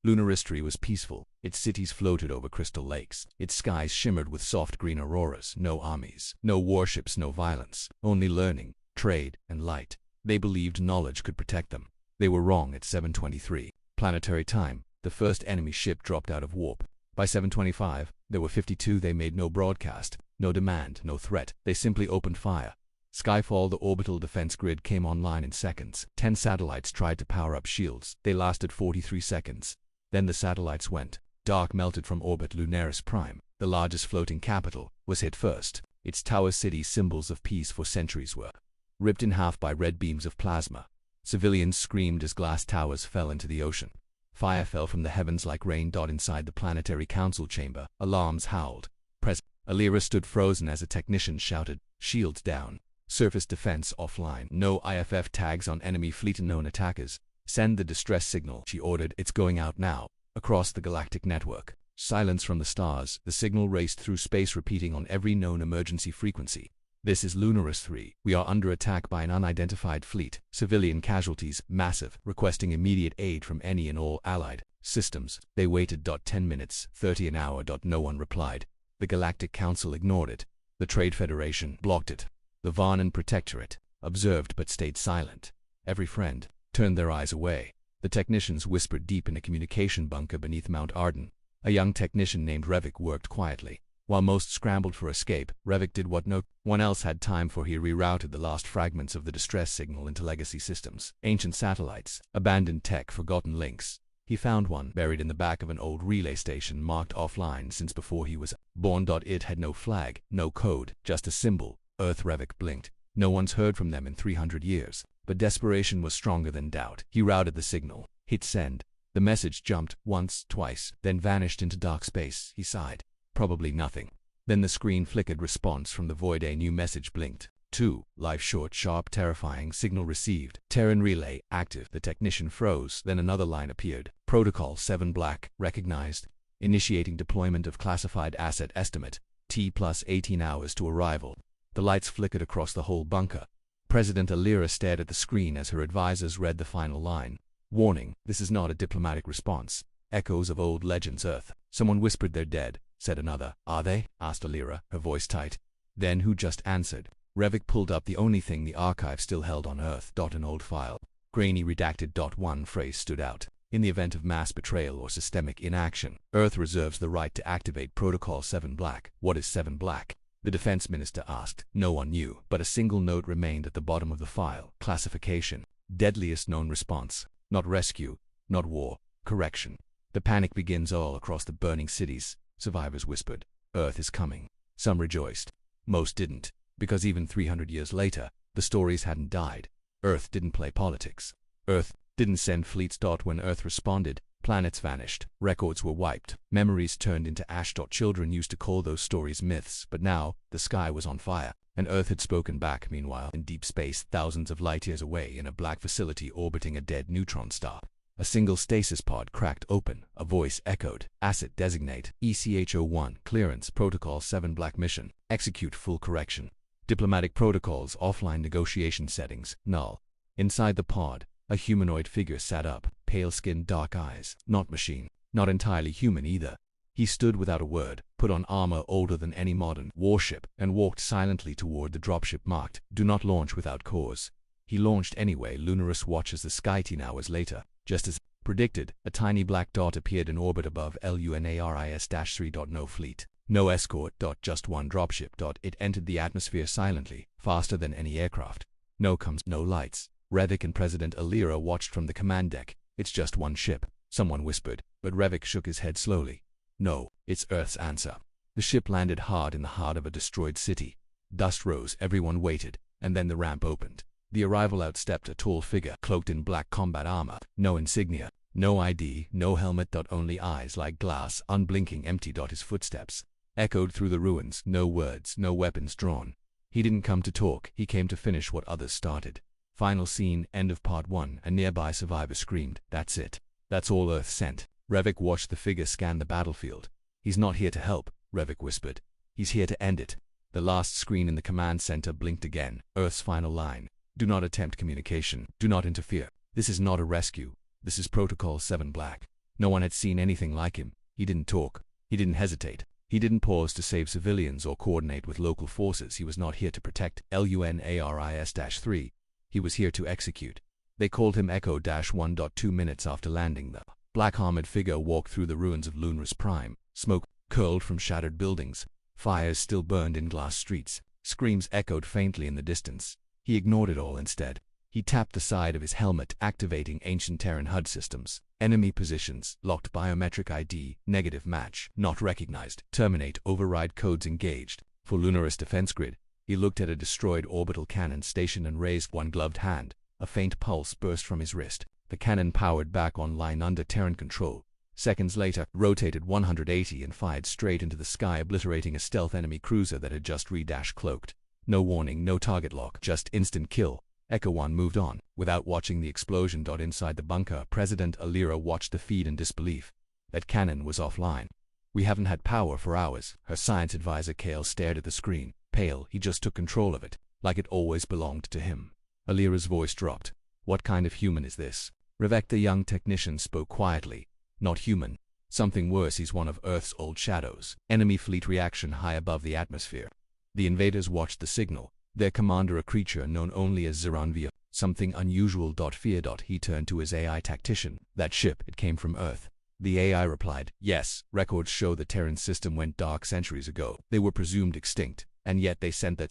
Lunar history was peaceful. Its cities floated over crystal lakes. Its skies shimmered with soft green auroras. No armies, no warships, no violence. Only learning, trade, and light. They believed knowledge could protect them. They were wrong at 7:23. Planetary time. The first enemy ship dropped out of warp. By 7:25, there were 52. They made no broadcast, no demand, no threat. They simply opened fire. Skyfall, the orbital defense grid, came online in seconds. 10 satellites tried to power up shields. They lasted 43 seconds. Then the satellites went. Dark melted from orbit. Lunaris Prime, the largest floating capital, was hit first. Its tower city, symbols of peace for centuries, were ripped in half by red beams of plasma. Civilians screamed as glass towers fell into the ocean. Fire fell from the heavens like rain. Inside the planetary council chamber, alarms howled. President Alira stood frozen as a technician shouted, "Shields down. Surface defense offline. No IFF tags on enemy fleet and known attackers. Send the distress signal," she ordered. "It's going out now." Across the galactic network. Silence from the stars. The signal raced through space, repeating on every known emergency frequency. "This is Lunaris 3. We are under attack by an unidentified fleet. Civilian casualties massive. Requesting immediate aid from any and all allied systems." They waited. 10 minutes, 30 an hour. No one replied. The Galactic Council ignored it. The Trade Federation blocked it. The Varnan Protectorate observed but stayed silent. Every friend turned their eyes away. The technicians whispered deep in a communication bunker beneath Mount Arden. A young technician named Revik worked quietly. While most scrambled for escape, Revik did what no one else had time for. He rerouted the lost fragments of the distress signal into legacy systems. Ancient satellites, abandoned tech, forgotten links. He found one buried in the back of an old relay station marked offline since before he was born. It had no flag, no code, just a symbol. Earth. Revik blinked. No one's heard from them in 300 years. But desperation was stronger than doubt. He routed the signal. Hit send. The message jumped once, twice, then vanished into dark space. He sighed. Probably nothing. Then the screen flickered. Response from the void. A new message blinked. 2. Life short, sharp, terrifying. Signal received. Terran relay active. The technician froze. Then another line appeared. Protocol 7 black. Recognized. Initiating deployment of classified asset estimate. T plus 18 hours to arrival. The lights flickered across the whole bunker. President Alira stared at the screen as her advisors read the final line. "Warning, this is not a diplomatic response. Echoes of old legends. Earth." Someone whispered, "They're dead," said another. "Are they?" asked Alira, her voice tight. "Then who just answered?" Revik pulled up the only thing the archive still held on Earth. An old file. Grainy redacted. One phrase stood out. "In the event of mass betrayal or systemic inaction, Earth reserves the right to activate Protocol 7 black." "What is 7 black?" the defense minister asked. No one knew, but a single note remained at the bottom of the file. Classification. Deadliest known response. Not rescue, not war, correction. The panic begins all across the burning cities. Survivors whispered, "Earth is coming." Some rejoiced. Most didn't, because even 300 years later, the stories hadn't died. Earth didn't play politics. Earth didn't send fleets. When Earth responded, planets vanished, records were wiped, memories turned into ash. Children used to call those stories myths, but now, the sky was on fire, and Earth had spoken back. Meanwhile, in deep space, thousands of light years away, in a black facility orbiting a dead neutron star, a single stasis pod cracked open. A voice echoed, "Asset designate, ECH-01, clearance, Protocol 7 black mission, execute full correction. Diplomatic protocols, offline negotiation settings, null." Inside the pod, a humanoid figure sat up, pale skin, dark eyes. Not machine, not entirely human either. He stood without a word, put on armor older than any modern warship, and walked silently toward the dropship marked, "Do not launch without cause." He launched anyway. Lunaris watched as the sky 10 hours later, just as predicted, a tiny black dot appeared in orbit above Lunaris-3. No fleet, no escort. Just one dropship. It entered the atmosphere silently, faster than any aircraft. No comms, no lights. Revik and President Alira watched from the command deck. "It's just one ship," someone whispered, but Revik shook his head slowly. "No, it's Earth's answer." The ship landed hard in the heart of a destroyed city. Dust rose, everyone waited, and then the ramp opened. The arrival outstepped a tall figure, cloaked in black combat armor. No insignia, no ID, no helmet. Only eyes like glass, unblinking, empty. His footsteps echoed through the ruins. No words, no weapons drawn. He didn't come to talk, he came to finish what others started. Final scene, end of part 1. A nearby survivor screamed, "That's it. That's all Earth sent." Revik watched the figure scan the battlefield. "He's not here to help," Revik whispered. "He's here to end it." The last screen in the command center blinked again. Earth's final line. "Do not attempt communication. Do not interfere. This is not a rescue. This is Protocol 7 black." No one had seen anything like him. He didn't talk. He didn't hesitate. He didn't pause to save civilians or coordinate with local forces. He was not here to protect LUNARIS-3. He was here to execute. They called him Echo-1. 2 minutes after landing, the black-armored figure walked through the ruins of Lunaris Prime. Smoke curled from shattered buildings. Fires still burned in glass streets. Screams echoed faintly in the distance. He ignored it all instead. He tapped the side of his helmet, activating ancient Terran HUD systems. Enemy positions, locked biometric ID, negative match, not recognized. Terminate override codes engaged. For Lunaris defense grid, he looked at a destroyed orbital cannon station and raised one gloved hand. A faint pulse burst from his wrist. The cannon powered back online under Terran control. Seconds later, rotated 180 and fired straight into the sky, obliterating a stealth enemy cruiser that had just cloaked. No warning, no target lock, just instant kill. Echo-1 moved on, without watching the explosion. Inside the bunker, President Alira watched the feed in disbelief. That cannon was offline. We haven't had power for hours. Her science advisor Kale stared at the screen. Pale, he just took control of it, like it always belonged to him. Alira's voice dropped. What kind of human is this? Rivek, the young technician, spoke quietly. Not human. Something worse, he's one of Earth's old shadows. Enemy fleet reaction high above the atmosphere. The invaders watched the signal. Their commander, a creature known only as Zeranvia. Something unusual. Fear. He turned to his AI tactician. That ship, it came from Earth. The AI replied, yes, records show the Terran system went dark centuries ago. They were presumed extinct, and yet they sent that.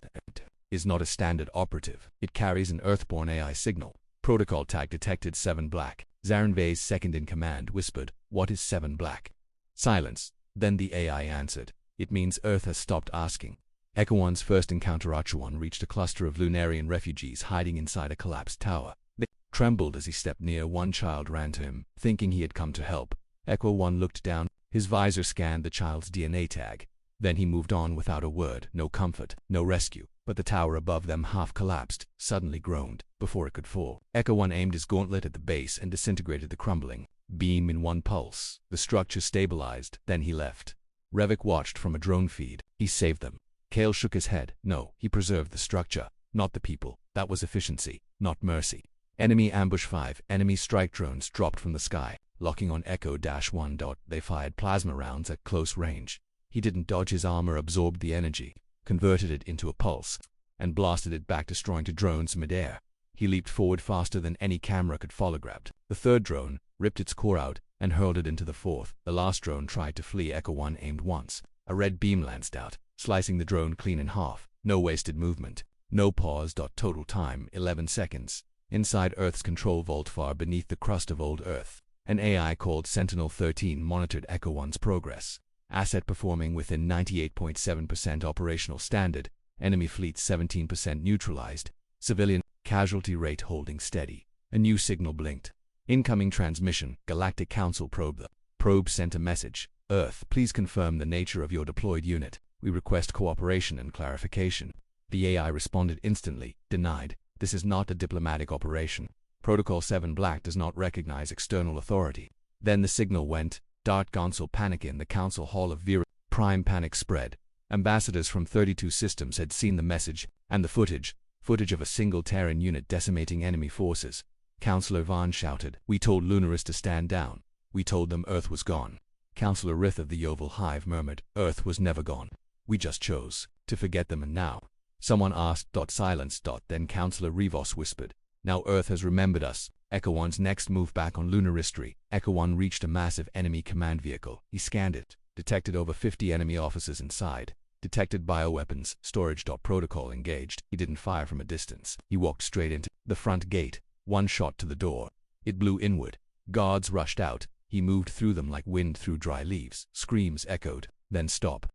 Is not a standard operative. It carries an Earthborn AI signal. Protocol tag detected 7 black. Zaranve's second-in-command whispered, what is 7 black? Silence. Then the AI answered, it means Earth has stopped asking. Echo-1's first encounter. Archer-1 reached a cluster of Lunarian refugees hiding inside a collapsed tower. They trembled as he stepped near. One child ran to him, thinking he had come to help. Echo-1 looked down. His visor scanned the child's DNA tag. Then he moved on without a word. No comfort, no rescue. But the tower above them half collapsed, suddenly groaned, before it could fall. Echo-1 aimed his gauntlet at the base and disintegrated the crumbling beam in one pulse. The structure stabilized, then he left. Revik watched from a drone feed. He saved them. Kale shook his head. No, he preserved the structure, not the people. That was efficiency, not mercy. Enemy ambush. 5 enemy strike drones dropped from the sky, locking on Echo-1. They fired plasma rounds at close range. He didn't dodge. His armor absorbed the energy, converted it into a pulse, and blasted it back, destroying 2 drones midair. He leaped forward faster than any camera could follow. Grabbed the 3rd drone, ripped its core out, and hurled it into the 4th. The last drone tried to flee. Echo-1 aimed once. A red beam lanced out, slicing the drone clean in half. No wasted movement. No pause. Total time, 11 seconds. Inside Earth's control vault far beneath the crust of old Earth, an AI called Sentinel-13 monitored Echo-1's progress. Asset performing within 98.7% operational standard. Enemy fleet 17% neutralized. Civilian casualty rate holding steady. A new signal blinked. Incoming transmission. Galactic Council probe. The probe sent a message. Earth, please confirm the nature of your deployed unit. We request cooperation and clarification. The AI responded instantly. Denied. This is not a diplomatic operation. Protocol 7 Black does not recognize external authority. Then the signal went. Dart Council panic in the Council Hall of Vera. Prime panic spread. Ambassadors from 32 systems had seen the message, and the footage of a single Terran unit decimating enemy forces. Councillor Vaughn shouted, we told Lunaris to stand down. We told them Earth was gone. Councillor Rith of the Oval Hive murmured, Earth was never gone. We just chose to forget them, and now. Someone asked. Silence. Then Councillor Rivos whispered, now Earth has remembered us. Echo-1's next move back on Lunaristry. Echo-1 reached a massive enemy command vehicle. He scanned it, detected over 50 enemy officers inside. Detected bioweapons. Storage. Protocol engaged. He didn't fire from a distance. He walked straight into the front gate. One shot to the door. It blew inward. Guards rushed out. He moved through them like wind through dry leaves. Screams echoed. Then stop.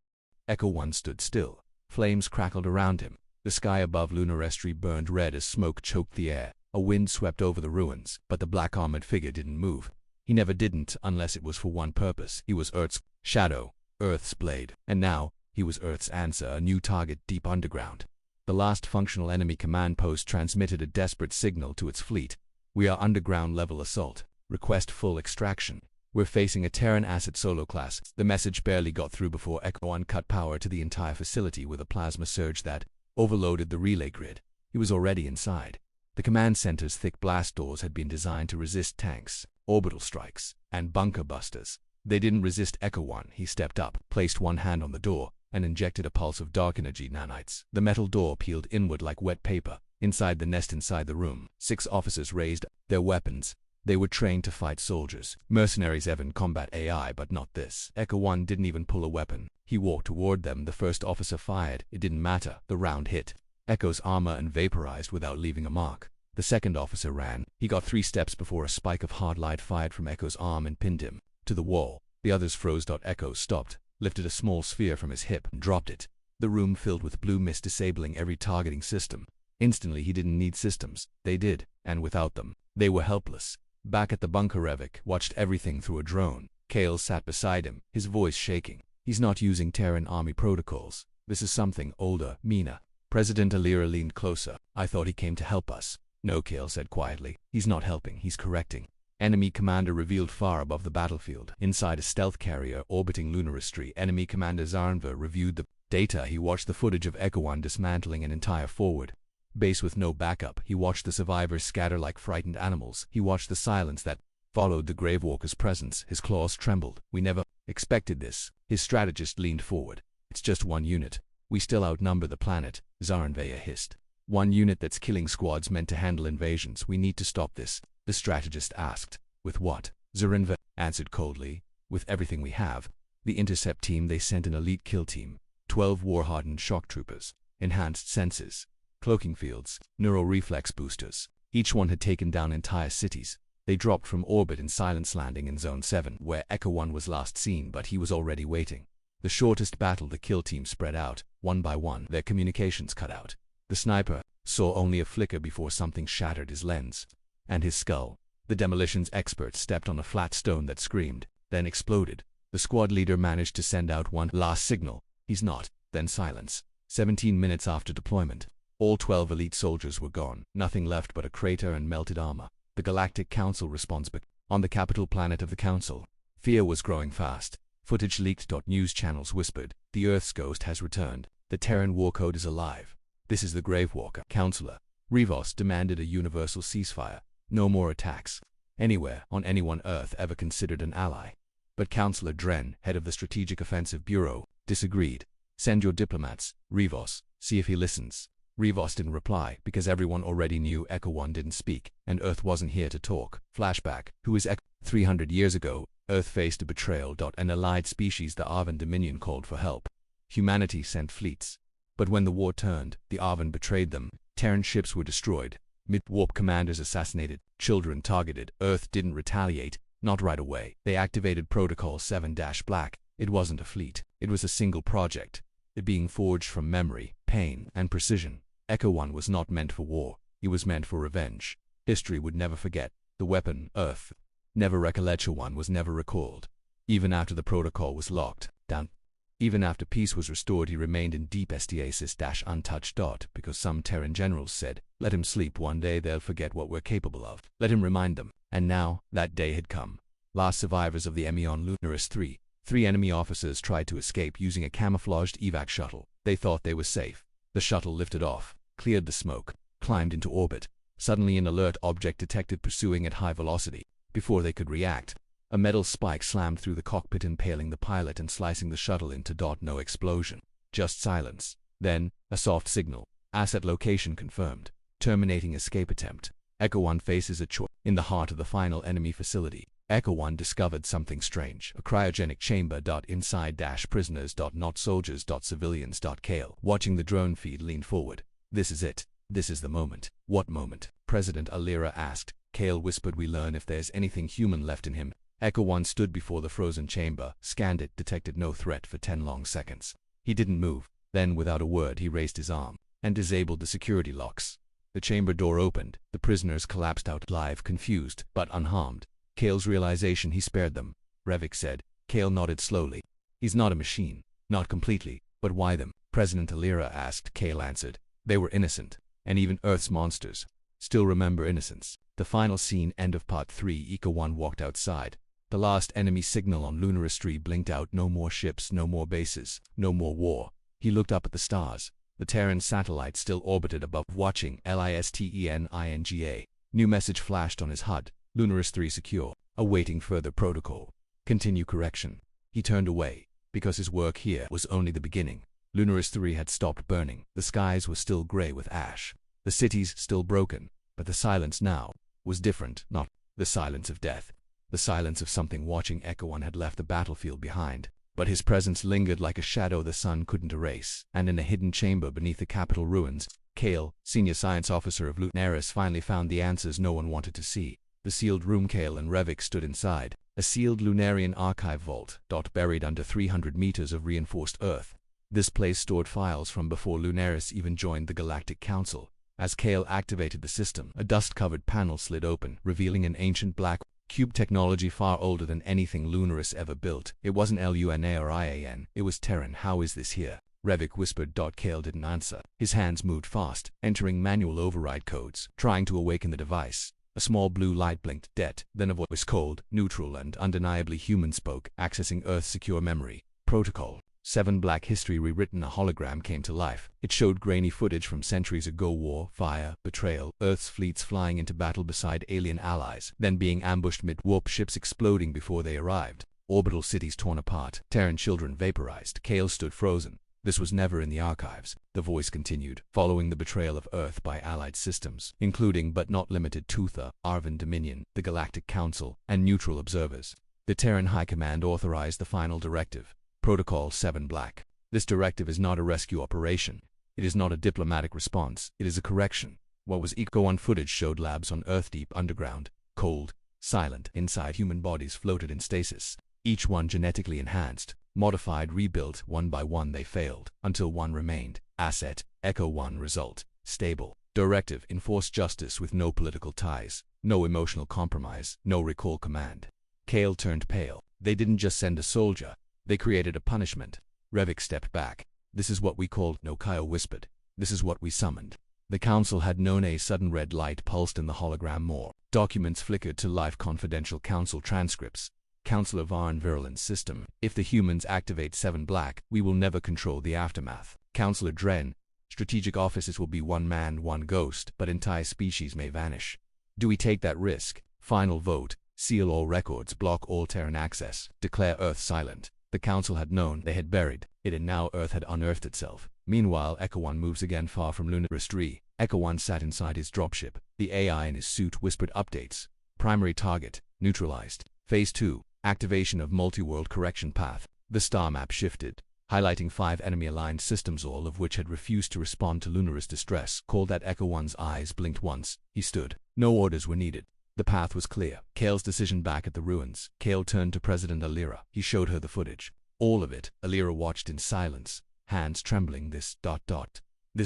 Echo-1 stood still. Flames crackled around him. The sky above Lunaristry burned red as smoke choked the air. A wind swept over the ruins, but the black-armored figure didn't move. He never didn't, unless it was for one purpose. He was Earth's shadow, Earth's blade. And now, he was Earth's answer, a new target deep underground. The last functional enemy command post transmitted a desperate signal to its fleet. We are underground level assault. Request full extraction. We're facing a Terran asset solo class. The message barely got through before Echo-1 cut power to the entire facility with a plasma surge that overloaded the relay grid. He was already inside. The command center's thick blast doors had been designed to resist tanks. orbital strikes, and bunker busters. They didn't resist Echo One. He stepped up, placed one hand on the door, and injected a pulse of dark energy nanites. The metal door peeled inward like wet paper. Inside the nest inside the room, 6 officers raised their weapons. They were trained to fight soldiers. Mercenaries even combat AI, but not this. Echo One didn't even pull a weapon. He walked toward them. The first officer fired. It didn't matter. The round hit Echo's armor and vaporized without leaving a mark. The second officer ran. He got 3 steps before a spike of hard light fired from Echo's arm and pinned him to the wall. The others froze. Echo stopped, lifted a small sphere from his hip, and dropped it. The room filled with blue mist, disabling every targeting system. Instantly, he didn't need systems. They did, and without them, they were helpless. Back at the bunker, Revik watched everything through a drone. Kale sat beside him, his voice shaking. He's not using Terran army protocols. This is something older, Mina. President Alira leaned closer. I thought he came to help us. No, Kale said quietly. He's not helping, he's correcting. Enemy commander revealed far above the battlefield. Inside a stealth carrier orbiting Lunaristry, enemy commander Zarnva reviewed the data. He watched the footage of Echo One dismantling an entire forward base with no backup. He watched the survivors scatter like frightened animals. He watched the silence that followed the Gravewalker's presence. His claws trembled. We never expected this. His strategist leaned forward. It's just 1 unit. We still outnumber the planet, Zarnveya hissed. 1 unit that's killing squads meant to handle invasions. We need to stop this, the strategist asked. With what? Zarinva answered coldly. With everything we have. The intercept team. They sent an elite kill team. 12 war-hardened shock troopers. Enhanced senses. Cloaking fields. Neural reflex boosters. Each one had taken down entire cities. They dropped from orbit in silence, landing in Zone 7, where Echo One was last seen, but he was already waiting. The shortest battle. The kill team spread out. One by one, their communications cut out. The sniper saw only a flicker before something shattered his lens and his skull. The demolitions expert stepped on a flat stone that screamed, then exploded. The squad leader managed to send out one last signal. He's not. Then silence. 17 minutes after deployment, all 12 elite soldiers were gone. Nothing left but a crater and melted armor. The Galactic Council responds, but on the capital planet of the Council, fear was growing fast. Footage leaked. News channels whispered, the Earth's ghost has returned. The Terran war code is alive. This is the Gravewalker. Counselor Rivos demanded a universal ceasefire. No more attacks anywhere on anyone Earth ever considered an ally. But Counselor Dren, head of the Strategic Offensive Bureau, disagreed. Send your diplomats, Rivos, see if he listens. Rivos didn't reply because everyone already knew Echo One didn't speak, and Earth wasn't here to talk. Flashback. Who is Echo? 300 years ago, Earth faced a betrayal. An allied species, the Arvan Dominion, called for help. Humanity sent fleets. But when the war turned, the Arvan betrayed them. Terran ships were destroyed. Mid-warp commanders assassinated. Children targeted. Earth didn't retaliate. Not right away. They activated Protocol 7-Black. It wasn't a fleet. It was a single project. It being forged from memory, pain, and precision. Echo One was not meant for war. He was meant for revenge. History would never forget. The weapon, Earth, never recollected. One was never recalled. Even after the protocol was locked down. Even after peace was restored, he remained in deep stasis-untouched. Because some Terran generals said, let him sleep, one day they'll forget what we're capable of. Let him remind them. And now, that day had come. Last survivors of the Emion Lunaris 3. 3 enemy officers tried to escape using a camouflaged evac shuttle. They thought they were safe. The shuttle lifted off, cleared the smoke, climbed into orbit. Suddenly an alert object detected pursuing at high velocity. Before they could react, a metal spike slammed through the cockpit, impaling the pilot and slicing the shuttle into. No explosion. Just silence. Then, a soft signal. Asset location confirmed. Terminating escape attempt. Echo One faces a choice. In the heart of the final enemy facility, Echo One discovered something strange. A cryogenic chamber. Inside prisoners. Not soldiers. Civilians. Kale, watching the drone feed, leaned forward. This is it. This is the moment. What moment? President Alira asked. Kale whispered, we learn if there's anything human left in him. Echo One stood before the frozen chamber, scanned it, detected no threat for 10 long seconds. He didn't move. Then, without a word, he raised his arm and disabled the security locks. The chamber door opened. The prisoners collapsed out alive, confused, but unharmed. Kale's realization he spared them. Revik said. Kale nodded slowly. He's not a machine. Not completely. But why them? President Alira asked. Kale answered. They were innocent. And even Earth's monsters still remember innocence. The final scene. End of Part 3. Echo One walked outside. The last enemy signal on Lunaristry blinked out. No more ships, no more bases, no more war. He looked up at the stars. The Terran satellite still orbited above, watching. LISTENINGA. New message flashed on his HUD. Lunarist 3 secure. awaiting further protocol. Continue correction. He turned away, because his work here was only the beginning. Lunaris 3 had stopped burning. The skies were still gray with ash. The cities still broken, but the silence now was different, not the silence of death. The silence of something watching. Echo 1 had left the battlefield behind, but his presence lingered like a shadow the sun couldn't erase. And in a hidden chamber beneath the Capitol ruins, Kale, senior science officer of Lunaris, finally found the answers no one wanted to see. The sealed room. Kale and Revik stood inside, a sealed Lunarian archive vault, buried under 300 meters of reinforced earth. This place stored files from before Lunaris even joined the Galactic Council. As Kale activated the system, a dust-covered panel slid open, revealing an ancient black cube technology far older than anything Lunaris ever built. It wasn't Luna or Ian, it was Terran. How is this here? Revik whispered. Kale didn't answer. His hands moved fast, entering manual override codes, trying to awaken the device. A small blue light blinked. Then a voice, cold, neutral, and undeniably human, spoke, accessing Earth's secure memory. Protocol 7 Black. History rewritten. A hologram came to life. It showed grainy footage from centuries ago. War, fire, betrayal, Earth's fleets flying into battle beside alien allies, then being ambushed mid-warp, ships exploding before they arrived, orbital cities torn apart, Terran children vaporized. Kale stood frozen. This was never in the archives. The voice continued, following the betrayal of Earth by allied systems, including but not limited to the Arvan Dominion, the Galactic Council, and neutral observers. The Terran High Command authorized the final directive. Protocol 7 Black. This directive is not a rescue operation. It is not a diplomatic response. It is a correction. What was Echo 1 footage showed labs on Earth deep underground, cold, silent. Inside, human bodies floated in stasis, each one genetically enhanced, modified, rebuilt. One by one they failed, until one remained. Asset, Echo 1. Result, stable. Directive, enforce justice with no political ties, no emotional compromise, no recall command. Kale turned pale. They didn't just send a soldier. They created a punishment. Revik stepped back. This is what we called. No, Kyle whispered. This is what we summoned. The council had known. A sudden red light pulsed in the hologram. More documents flickered to life. Confidential council transcripts. Councilor Varn Virulence System. If the humans activate 7 Black, we will never control the aftermath. Councilor Dren. Strategic offices will be one man, one ghost, but entire species may vanish. Do we take that risk? Final vote. Seal all records. Block all Terran access. Declare Earth silent. The council had known. They had buried it, and now Earth had unearthed itself. Meanwhile, Echo 1 moves again far from Lunaris 3. Echo 1 sat inside his dropship. The AI in his suit whispered updates. Primary target neutralized. Phase 2. Activation of multi-world correction path. The star map shifted, highlighting 5 enemy-aligned systems, all of which had refused to respond to Lunaris distress. Called that. Echo 1's eyes blinked once. He stood. No orders were needed. The path was clear. Kale's decision. Back at the ruins, Kale turned to President Alira. He showed her the footage. All of it. Alira watched in silence, hands trembling. This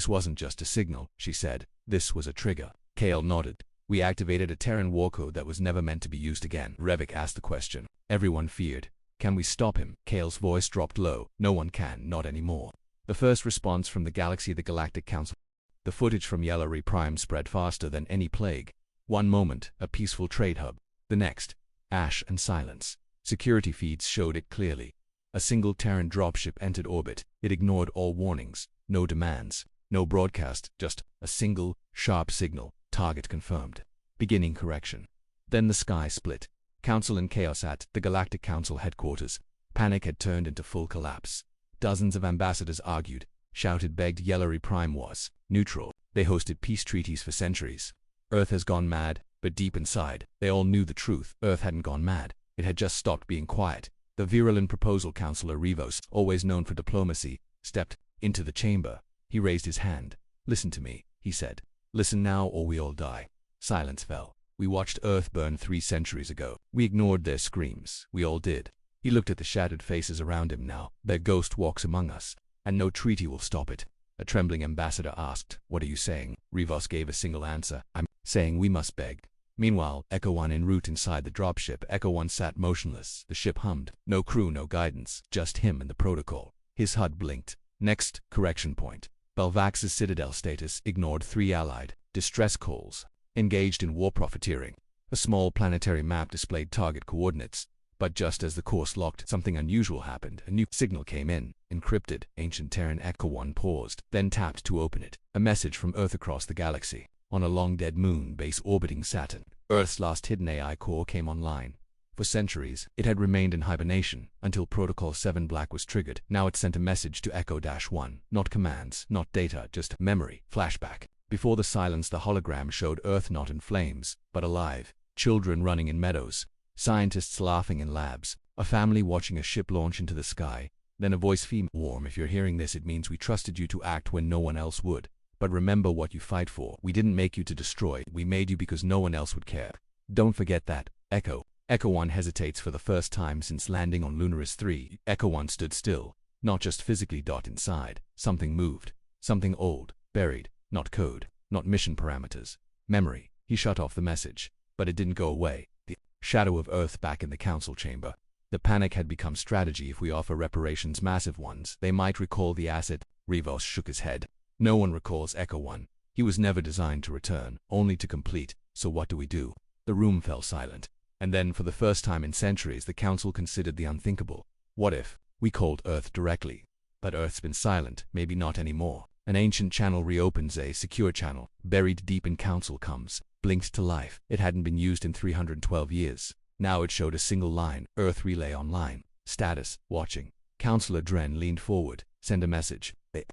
wasn't just a signal, she said. This was a trigger. Kale nodded. We activated a Terran war code that was never meant to be used again. Revik asked the question. Everyone feared. Can we stop him? Kale's voice dropped low. No one can, not anymore. The first response from the galaxy, the Galactic Council. The footage from Yellowry Prime spread faster than any plague. One moment, a peaceful trade hub. The next, ash and silence. Security feeds showed it clearly. A single Terran dropship entered orbit. It ignored all warnings, no demands, no broadcast, just a single, sharp signal. Target confirmed. Beginning correction. Then the sky split. Council in chaos at the Galactic Council headquarters. Panic had turned into full collapse. Dozens of ambassadors argued, shouted, begged. Yellowry Prime was neutral. They hosted peace treaties for centuries. Earth has gone mad, but deep inside, they all knew the truth. Earth hadn't gone mad. It had just stopped being quiet. The virulent proposal. Councilor Rivos, always known for diplomacy, stepped into the chamber. He raised his hand. Listen to me, he said. Listen now or we all die. Silence fell. We watched Earth burn 3 centuries ago. We ignored their screams. We all did. He looked at the shattered faces around him now. Their ghost walks among us, and no treaty will stop it. A trembling ambassador asked, What are you saying? Rivos gave a single answer. I'm saying we must beg. Meanwhile, Echo 1 en route inside the dropship. Echo 1 sat motionless. The ship hummed. No crew, no guidance. Just him and the protocol. His HUD blinked. Next, correction point. Belvax's Citadel status ignored 3 allied distress calls. Engaged in war profiteering. A small planetary map displayed target coordinates. But just as the course locked, something unusual happened. A new signal came in. Encrypted. Ancient Terran. Echo 1 paused, then tapped to open it. A message from Earth across the galaxy. On a long-dead moon base orbiting Saturn, Earth's last hidden AI core came online. For centuries, it had remained in hibernation, until Protocol 7 Black was triggered. Now it sent a message to Echo-1. Not commands, not data, just memory. Flashback. Before the silence, the hologram showed Earth not in flames, but alive. Children running in meadows. Scientists laughing in labs. A family watching a ship launch into the sky. Then a voice female. Warm, if you're hearing this, it means we trusted you to act when no one else would. But remember what you fight for. We didn't make you to destroy. We made you because no one else would care. Don't forget that. Echo. Echo-1 hesitates for the first time since landing on Lunaris 3. Echo-1 stood still. Not just physically. Inside. Something moved. Something old. Buried. Not code. Not mission parameters. Memory. He shut off the message. But it didn't go away. The shadow of Earth back in the council chamber. The panic had become strategy. If we offer reparations, massive ones, they might recall the asset. Rivos shook his head. No one recalls Echo-1. He was never designed to return, only to complete. So what do we do? The room fell silent. And then, for the first time in centuries, the council considered the unthinkable. What if we called Earth directly? But Earth's been silent, maybe not anymore. An ancient channel reopens, a secure channel, buried deep in council comes, blinked to life. It hadn't been used in 312 years. Now it showed a single line, Earth relay online. Status, watching. Counselor Dren leaned forward, send a message. They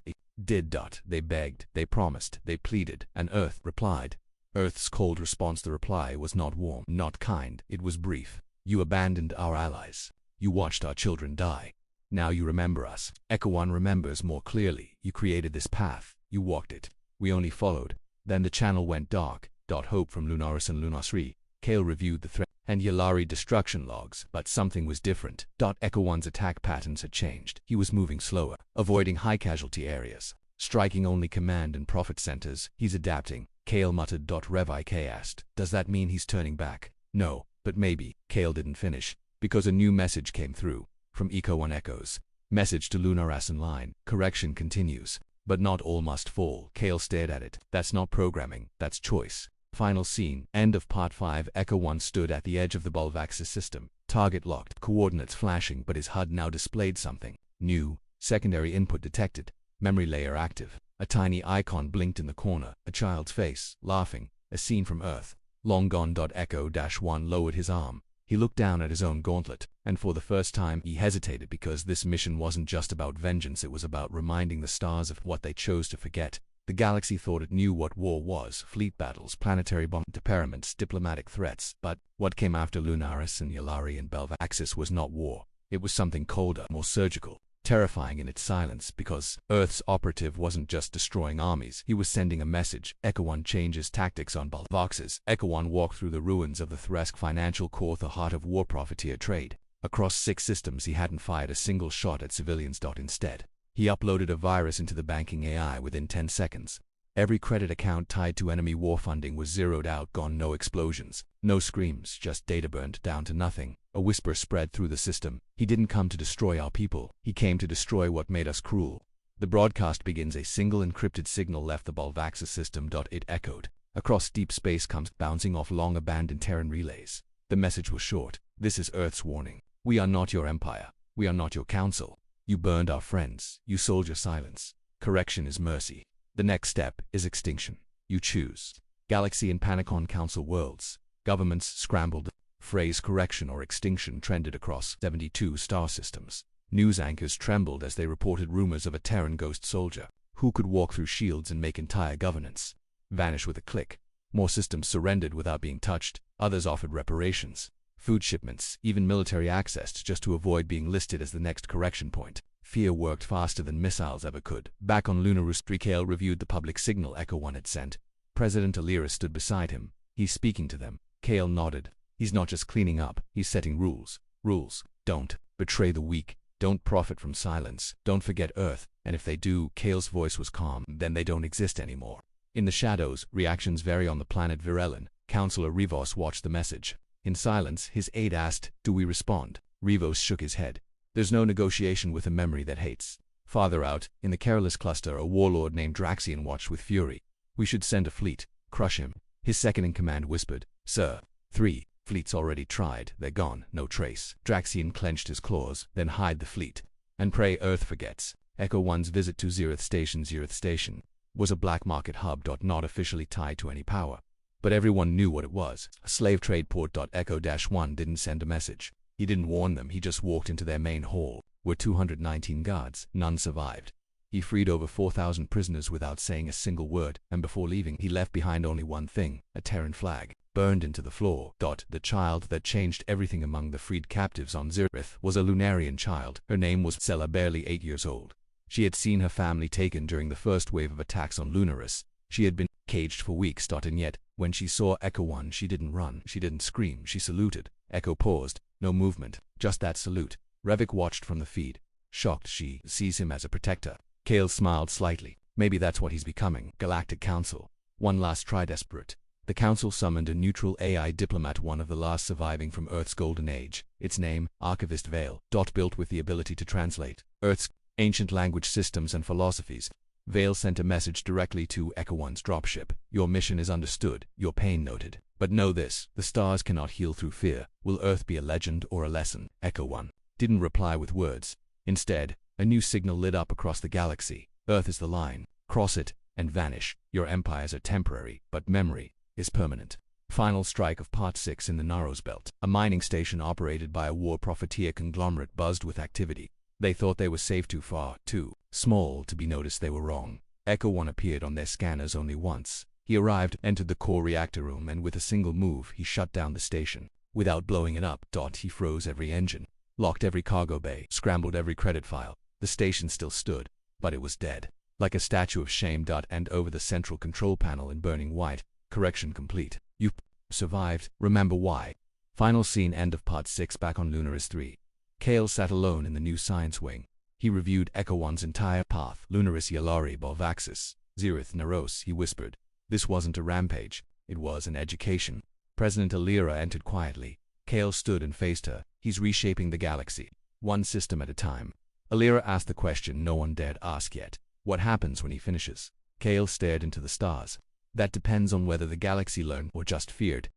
did. They begged, they promised, they pleaded, and Earth replied. Earth's cold response. The reply was not warm, not kind, it was brief. You abandoned our allies. You watched our children die. Now you remember us. Echo-1 remembers more clearly. You created this path. You walked it. We only followed. Then the channel went dark. Hope from Lunaris and Lunasri. Kale reviewed the threat and Yalari destruction logs, but something was different. Echo-1's attack patterns had changed. He was moving slower, avoiding high-casualty areas, striking only command and profit centers. He's adapting. Kale muttered. Revi asked, does that mean he's turning back? No, but maybe. Kale didn't finish, because a new message came through. From Echo-1 Echoes. Message to Lunaris in line. Correction continues. But not all must fall. Kale stared at it. That's not programming, that's choice. Final scene. End of Part 5. Echo-1 stood at the edge of the Bulvaxis system. Target locked. Coordinates flashing, but his HUD now displayed something new. Secondary input detected. Memory layer active. A tiny icon blinked in the corner. A child's face, laughing. A scene from Earth. Long gone. Echo-1 lowered his arm. He looked down at his own gauntlet, and for the first time he hesitated, because this mission wasn't just about vengeance, it was about reminding the stars of what they chose to forget. The galaxy thought it knew what war was: fleet battles, planetary bombardments, diplomatic threats. But what came after Lunaris and Yalari and Belvaxis was not war. It was something colder, more surgical, terrifying in its silence, because Earth's operative wasn't just destroying armies, he was sending a message. Echo-1 changes tactics on Bulvaxis. Echo-1 walked through the ruins of the Thresk financial core, the heart of war profiteer trade. Across 6 systems he hadn't fired a single shot at civilians. Instead, he uploaded a virus into the banking AI within 10 seconds. Every credit account tied to enemy war funding was zeroed out, gone. No explosions, no screams, just data burned down to nothing. A whisper spread through the system. He didn't come to destroy our people. He came to destroy what made us cruel. The broadcast begins. A single encrypted signal left the Bulvaxis system. It echoed across deep space, comes bouncing off long-abandoned Terran relays. The message was short. This is Earth's warning. We are not your empire. We are not your council. You burned our friends. You sold your silence. Correction is mercy. The next step is extinction. You choose. Galaxy in panic on council worlds. Governments scrambled. Phrase correction or extinction trended across 72 star systems. News anchors trembled as they reported rumors of a Terran ghost soldier who could walk through shields and make entire governance vanish with a click. More systems surrendered without being touched. Others offered reparations, food shipments, even military access, just to avoid being listed as the next correction point. Fear worked faster than missiles ever could. Back on Lunaris, Kale reviewed the public signal Echo-1 had sent. President Alira stood beside him. He's speaking to them. Kale nodded. He's not just cleaning up, he's setting rules. Rules. Don't betray the weak. Don't profit from silence. Don't forget Earth. And if they do, Kale's voice was calm, then they don't exist anymore. In the shadows, reactions vary on the planet Virelin. Counselor Rivos watched the message. In silence, his aide asked, do we respond? Rivos shook his head. There's no negotiation with a memory that hates. Farther out, in the Careless cluster, a warlord named Draxian watched with fury. We should send a fleet. Crush him. His second-in-command whispered, Sir. 3 fleets already tried. They're gone. No trace. Draxian clenched his claws, then hide the fleet. And pray Earth forgets. Echo-1's visit to Zereth Station was a black market hub. Not officially tied to any power. but everyone knew what it was. A slave trade port. Echo-1 didn't send a message. He didn't warn them, he just walked into their main hall. Were 219 guards, none survived. He freed over 4,000 prisoners without saying a single word, and before leaving he left behind only one thing, a Terran flag, burned into the floor. The child that changed everything among the freed captives on Zerith was a Lunarian child. Her name was Sella, barely 8 years old. She had seen her family taken during the first wave of attacks on Lunaris. She had been caged for weeks. And yet, when she saw Echo-1, she didn't run, she didn't scream, she saluted. Echo paused, no movement, just that salute. Revik watched from the feed. Shocked, she sees him as a protector. Kale smiled slightly. Maybe that's what he's becoming. Galactic Council. One last try. Desperate. The Council summoned a neutral AI diplomat, one of the last surviving from Earth's golden age. Its name, Archivist Vale. Built with the ability to translate Earth's ancient language systems and philosophies. Vale sent a message directly to Echo-1's dropship. Your mission is understood, your pain noted. But know this, the stars cannot heal through fear. Will Earth be a legend or a lesson? Echo-1 didn't reply with words. Instead, a new signal lit up across the galaxy. Earth is the line. Cross it and vanish. Your empires are temporary, but memory is permanent. Final strike of Part 6 in the Narrows Belt. A mining station operated by a war profiteer conglomerate buzzed with activity. They thought they were safe, too far, too small to be noticed. They were wrong. Echo-1 appeared on their scanners only once. He arrived, entered the core reactor room, and with a single move, he shut down the station. Without blowing it up, he froze every engine, locked every cargo bay, scrambled every credit file. The station still stood, but it was dead. Like a statue of shame. And over the central control panel in burning white, correction complete. You survived. Remember why. Final scene. End of Part 6. Back on Lunaris 3. Kale sat alone in the new science wing. He reviewed Echo-1's entire path. Lunaris, Yalari, Bolvaxis, Zerith, Naros, he whispered. This wasn't a rampage. It was an education. President Alira entered quietly. Kale stood and faced her. He's reshaping the galaxy, one system at a time. Alira asked the question no one dared ask yet. What happens when he finishes? Kale stared into the stars. That depends on whether the galaxy learned or just feared.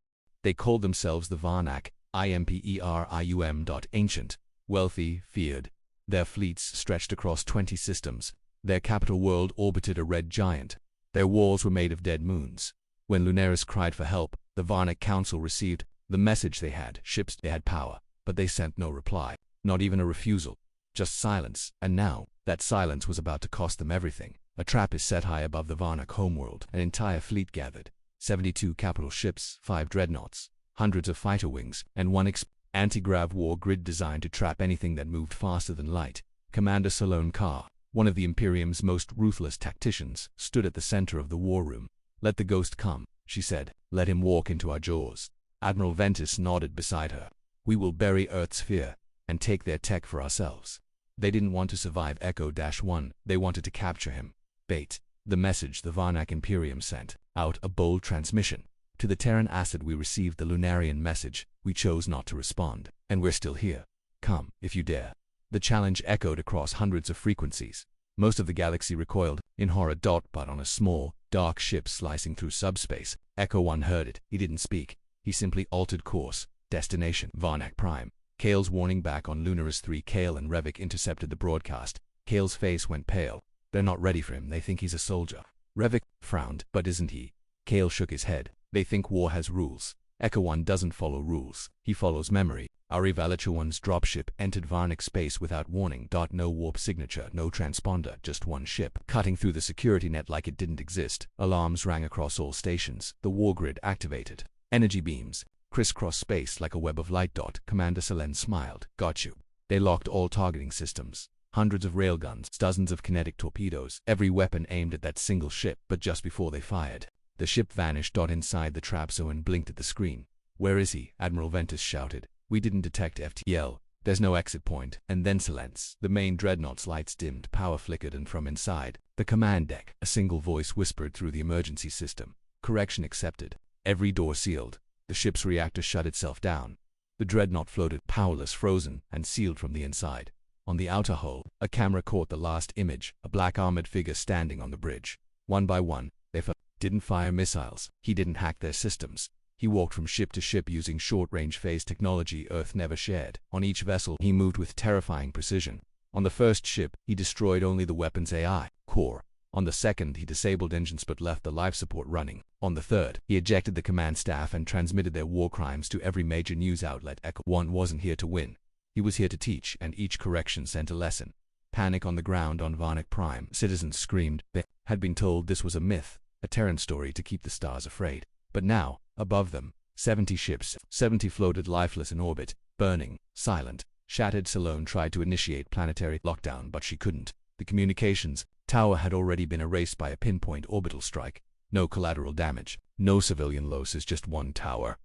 They called themselves the Varnak, Imperium. Ancient, wealthy, feared. Their fleets stretched across 20 systems. Their capital world orbited a red giant. Their walls were made of dead moons. When Lunaris cried for help, the Varnak Council received the message. They had ships, they had power, but they sent no reply, not even a refusal. Just silence, and now, that silence was about to cost them everything. A trap is set high above the Varnak homeworld. An entire fleet gathered. 72 capital ships, 5 dreadnoughts, hundreds of fighter wings, and one anti-grav war grid designed to trap anything that moved faster than light. Commander Salone Carr, one of the Imperium's most ruthless tacticians, stood at the center of the war room. Let the ghost come, she said. Let him walk into our jaws. Admiral Ventus nodded beside her. We will bury Earth's fear and take their tech for ourselves. They didn't want to survive Echo-1, they wanted to capture him. Bait. The message the Varnak Imperium sent out, a bold transmission. To the Terran Acid we received the Lunarian message. We chose not to respond, and we're still here. Come, if you dare. The challenge echoed across hundreds of frequencies. Most of the galaxy recoiled, in horror. But on a small, dark ship slicing through subspace, Echo-1 heard it. He didn't speak. He simply altered course. Destination, Varnak Prime. Kale's warning back on Lunaris 3. Kale and Revik intercepted the broadcast. Kale's face went pale. They're not ready for him. They think he's a soldier. Revik frowned. But isn't he? Kale shook his head. They think war has rules. Echo-1 doesn't follow rules. He follows memory. Ari Valachuan's dropship entered Varnak space without warning. No warp signature, no transponder, just one ship, cutting through the security net like it didn't exist. Alarms rang across all stations. The war grid activated. Energy beams crisscross space like a web of light. Commander Selen smiled. Got you. They locked all targeting systems. Hundreds of railguns, dozens of kinetic torpedoes, every weapon aimed at that single ship. But just before they fired, the ship vanished. Inside the trap zone blinked at the screen. Where is he? Admiral Ventus shouted. We didn't detect FTL. There's no exit point. And then silence. The main dreadnought's lights dimmed, power flickered, and from inside the command deck, a single voice whispered through the emergency system. Correction accepted. Every door sealed. The ship's reactor shut itself down. The dreadnought floated, powerless, frozen, and sealed from the inside. On the outer hull, a camera caught the last image, a black armored figure standing on the bridge. One by one, they didn't fire missiles. He didn't hack their systems. He walked from ship to ship using short-range phase technology Earth never shared. On each vessel, he moved with terrifying precision. On the first ship, he destroyed only the weapon's AI core. On the second, he disabled engines but left the life support running. On the third, he ejected the command staff and transmitted their war crimes to every major news outlet. Echo 1 wasn't here to win. He was here to teach, and each correction sent a lesson. Panic on the ground on Varnak Prime. Citizens screamed. They had been told this was a myth, a Terran story to keep the stars afraid. But now, above them, 70 ships, 70 floated lifeless in orbit, burning, silent. Shattered Salone tried to initiate planetary lockdown, but she couldn't. The communications tower had already been erased by a pinpoint orbital strike. No collateral damage, no civilian losses, just one tower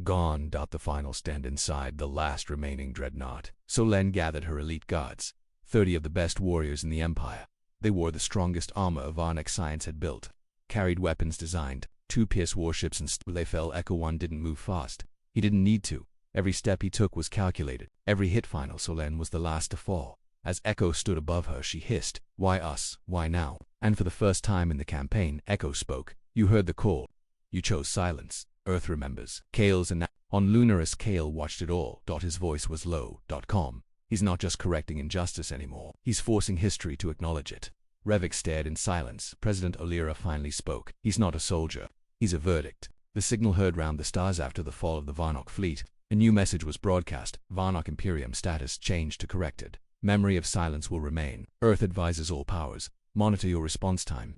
gone. The final stand inside the last remaining dreadnought. Solène gathered her elite guards, 30 of the best warriors in the Empire. They wore the strongest armor of Varnak science had built, carried weapons designed, 2 Pierce warships, and they fell. Echo 1 didn't move fast. He didn't need to. Every step he took was calculated. Every hit. Final Solène was the last to fall. As Echo stood above her, she hissed, "Why us? Why now?" And for the first time in the campaign, Echo spoke. "You heard the call. You chose silence. Earth remembers." Kale's and on Lunaris, Kale watched it all. His voice was low, calm. He's not just correcting injustice anymore. He's forcing history to acknowledge it. Revik stared in silence. President Olira finally spoke. "He's not a soldier. He's a verdict." The signal heard round the stars after the fall of the Varnak fleet. A new message was broadcast. Varnak Imperium status changed to corrected. Memory of silence will remain. Earth advises all powers. Monitor your response time.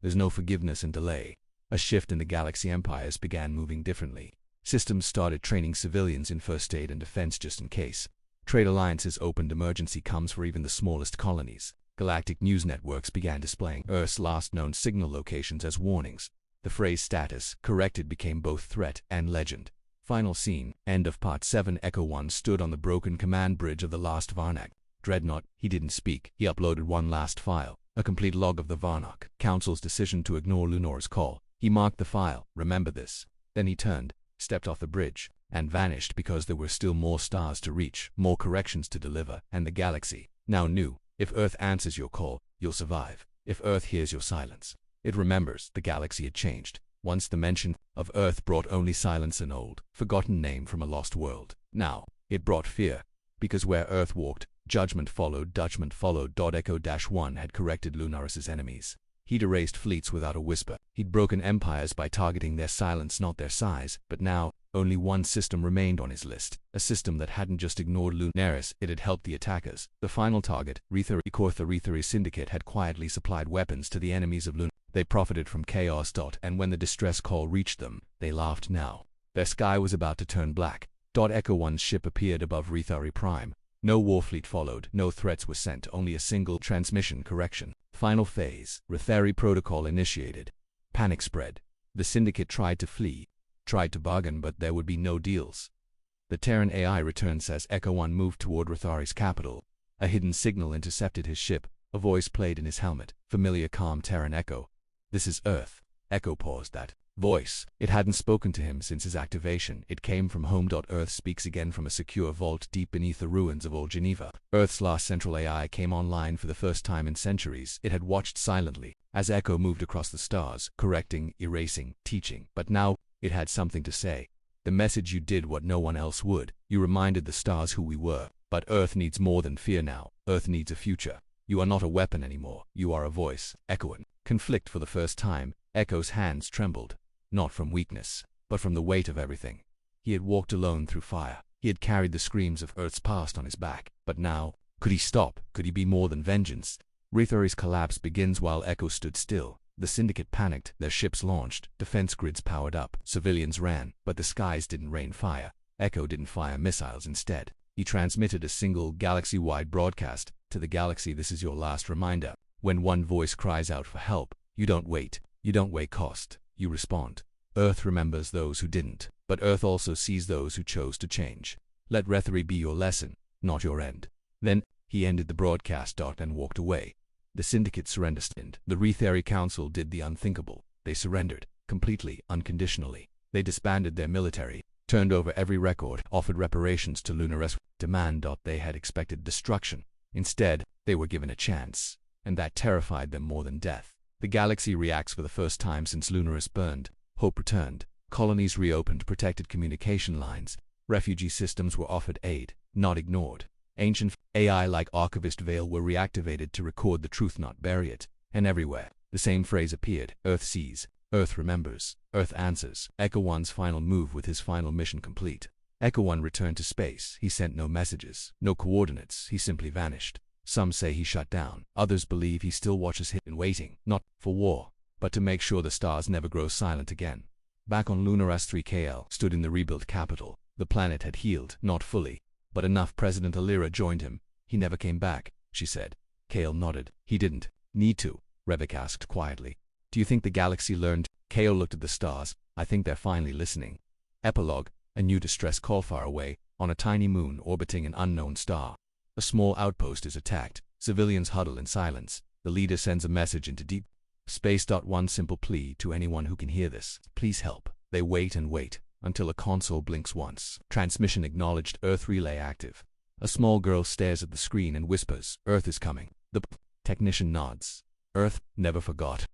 There's no forgiveness and delay. A shift in the galaxy empires began moving differently. Systems started training civilians in first aid and defense just in case. Trade alliances opened emergency comms for even the smallest colonies. Galactic news networks began displaying Earth's last known signal locations as warnings. The phrase status corrected became both threat and legend. Final scene. End of Part 7. Echo 1 stood on the broken command bridge of the last Varnak dreadnought. He didn't speak. He uploaded one last file, a complete log of the Varnak Council's decision to ignore Lunor's call. He marked the file. "Remember this." Then he turned, stepped off the bridge, and vanished because there were still more stars to reach, more corrections to deliver, and the galaxy now knew. If Earth answers your call, you'll survive. If Earth hears your silence, it remembers. The galaxy had changed. Once the mention of Earth brought only silence, an old, forgotten name from a lost world. Now, it brought fear. Because where Earth walked, judgment followed. Judgment followed. Echo-1 had corrected Lunaris's enemies. He'd erased fleets without a whisper. He'd broken empires by targeting their silence, not their size. But now, only one system remained on his list. A system that hadn't just ignored Lunaris, it had helped the attackers. The final target, Rethari. The Rethari Syndicate had quietly supplied weapons to the enemies of Lunaris. They profited from chaos. And when the distress call reached them, they laughed now. Their sky was about to turn black. Echo 1's ship appeared above Rethari Prime. No warfleet followed, no threats were sent, only a single transmission correction. Final phase. Rethari protocol initiated. Panic spread. The Syndicate tried to flee, tried to bargain, but there would be no deals. The Terran AI returns as Echo 1 moved toward Rethari's capital. A hidden signal intercepted his ship. A voice played in his helmet. Familiar, calm Terran echo. "This is Earth." Echo paused. That voice, it hadn't spoken to him since his activation. It came from home. Earth speaks again from a secure vault deep beneath the ruins of Old Geneva. Earth's last central AI came online for the first time in centuries. It had watched silently as Echo moved across the stars, correcting, erasing, teaching. But now, it had something to say. "The message: you did what no one else would. You reminded the stars who we were. But Earth needs more than fear now. Earth needs a future. You are not a weapon anymore. You are a voice." Echoing. Conflict for the first time. Echo's hands trembled. Not from weakness, but from the weight of everything. He had walked alone through fire. He had carried the screams of Earth's past on his back. But now, could he stop? Could he be more than vengeance? Rethari's collapse begins while Echo stood still. The Syndicate panicked. Their ships launched. Defense grids powered up. Civilians ran. But the skies didn't rain fire. Echo didn't fire missiles. Instead, he transmitted a single galaxy-wide broadcast. "To the galaxy, this is your last reminder. When one voice cries out for help, you don't wait. You don't weigh cost. You respond. Earth remembers those who didn't, but Earth also sees those who chose to change. Let Rethari be your lesson, not your end." Then, he ended the broadcast. And walked away. The Syndicate surrendered. The Rethari Council did the unthinkable. They surrendered, completely, unconditionally. They disbanded their military, turned over every record, offered reparations to Lunaris. Demand. They had expected destruction. Instead, they were given a chance, and that terrified them more than death. The galaxy reacts for the first time since Lunaris burned. Hope returned. Colonies reopened protected communication lines. Refugee systems were offered aid, not ignored. Ancient AI like Archivist Veil were reactivated to record the truth, not bury it. And everywhere, the same phrase appeared: Earth sees, Earth remembers, Earth answers. Echo 1's final move with his final mission complete. Echo 1 returned to space. He sent no messages, no coordinates, he simply vanished. Some say he shut down, others believe he still watches hidden, waiting, not for war, but to make sure the stars never grow silent again. Back on Lunar S3, KL stood in the rebuilt capital. The planet had healed, not fully, but enough. President Alira joined him. He never came back, she said. KL nodded. He didn't need to, Revik asked quietly. Do you think the galaxy learned? KL looked at the stars. I think they're finally listening. Epilogue: a new distress call far away, on a tiny moon orbiting an unknown star. A small outpost is attacked. Civilians huddle in silence. The leader sends a message into deep space. One simple plea to anyone who can hear this: please help. They wait and wait, until a console blinks once. Transmission acknowledged. Earth relay active. A small girl stares at the screen and whispers, Earth is coming. The technician nods. Earth never forgot.